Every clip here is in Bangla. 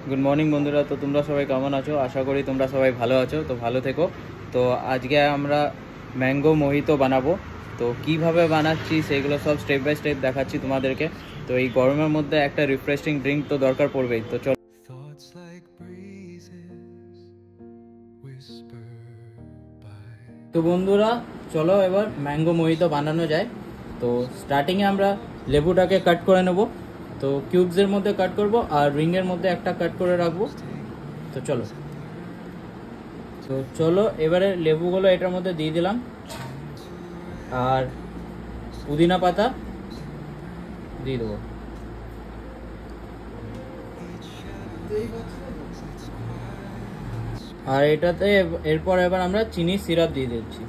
গুড মর্নিং বন্ধুরা। তো তোমরা সবাই কেমন আছো? আশা করি তোমরা সবাই ভালো আছো। তো ভালো থেকো। তো আজকে আমরা ম্যাঙ্গো মোহিতো বানাবো। তো কিভাবে বানাচ্ছি সেগুলো সব স্টেপ বাই স্টেপ দেখাচ্ছি তোমাদেরকে। তো এই গরমের মধ্যে একটা রিফ্রেশিং ড্রিঙ্ক তো দরকার পড়বেই। তো চলো। তো বন্ধুরা চলো এবার ম্যাঙ্গো মোহিতো বানানো যায়। তো স্টার্টিংয়ে আমরা লেবুটাকে কাট করে নেব। তো কিউবসের মধ্যে কাট করব আর রিংয়ের মধ্যে একটা কাট করে রাখবো। তো চলো এবারে লেবুগুলো এটার মধ্যে দিয়ে দিলাম আর পুদিনা পাতা দিয়ে দেবো। আর এটাতে এরপর এবার আমরা চিনি সিরাপ দিয়ে দিচ্ছি।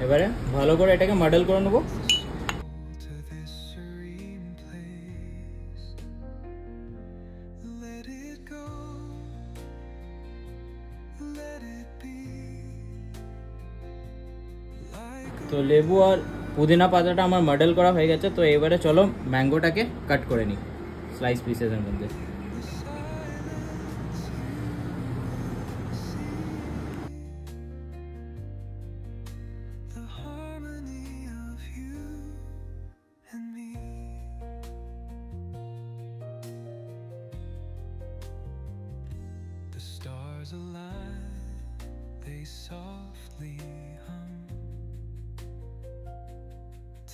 এবারে ভালো করে এটাকে মডেল করে নেবো। তো লেবু আর পুদিনা পাতাটা আমার মডেল করা হয়ে গেছে। তো এবারে চলো ম্যাঙ্গোটাকে কাট করে নিই স্লাইস পিসেসের মধ্যে। Stars align, they softly hum,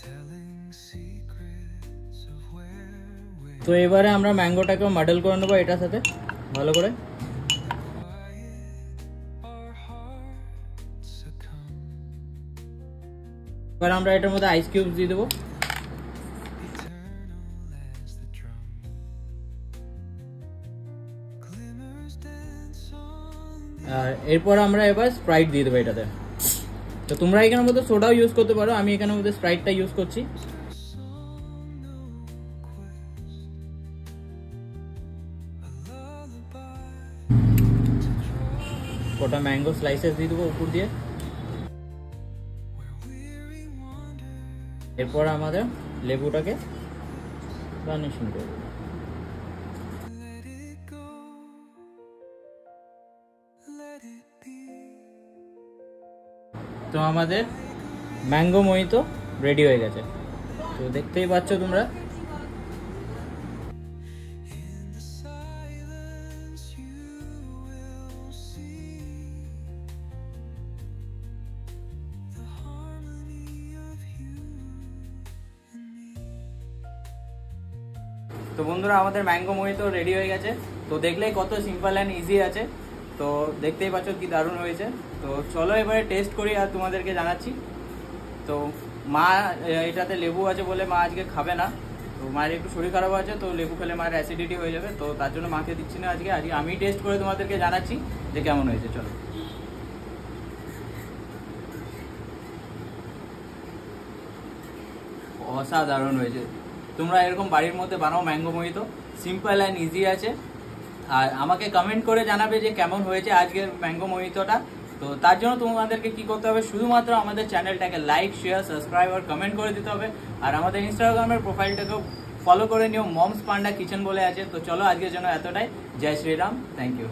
telling secrets of where we are. তো এবারে আমরা ম্যাঙ্গোটাকে মডেল করে নেব এটার সাথে ভালো করে। এবার আমরা এটার মধ্যে আইস কিউব দিয়ে দেবো। আর এরপর আমরা এবার স্প্রাইট দিয়ে দেবো এটাতে। তো তোমরা এখানের মধ্যে সোডাও ইউজ করতে পারো, আমি এখানের মধ্যে স্প্রাইটটা ইউজ করছি। কটা ম্যাঙ্গো স্লাইসেস দিয়ে দেবো উপর দিয়ে। এরপর আমাদের লেবুটাকে গার্নিশিং করে দেবো। তো আমাদের ম্যাঙ্গো মোহিতো রেডি হয়ে গেছে। তো দেখতেই পাচ্ছ তোমরা। তো বন্ধুরা আমাদের ম্যাঙ্গো মোহিতো রেডি হয়ে গেছে। তো দেখলেই কত সিম্পল অ্যান্ড ইজি আছে। তো দেখতেই পাচ্ছ কি দারুণ হয়েছে। তো চলো এবারে টেস্ট করি আর তোমাদেরকে জানাচ্ছি। তো মা এটাতে লেবু আছে বলে মা আজকে খাবে না। তো মায়ের একটু শরীর খারাপ আছে, তো লেবু খেলে মায়ের অ্যাসিডিটি হয়ে যাবে। তো তার জন্য মাকে দিচ্ছি না আজকে আমি টেস্ট করে তোমাদেরকে জানাচ্ছি যে কেমন হয়েছে। চলো। অসাধারণ হয়েছে। তোমরা এরকম বাড়ির মধ্যে বানাও mango mojito, simple and easy আছে। আর আমাকে কমেন্ট করে জানাবে যে কেমন হয়েছে আজকের ম্যাঙ্গো মোহিতোটা। তো তার জন্য তোমাদেরকে কি করতে হবে, শুধুমাত্র আমাদের চ্যানেলটাকে লাইক শেয়ার সাবস্ক্রাইব আর কমেন্ট করে দিতে হবে। আর আমাদের ইনস্টাগ্রামের প্রোফাইলটাকেও ফলো করে নিও, মমস পান্ডা কিচেন বলে আছে। তো চলো আজকের জন্য এতটাই। জয় শ্রীরাম, থ্যাংক ইউ।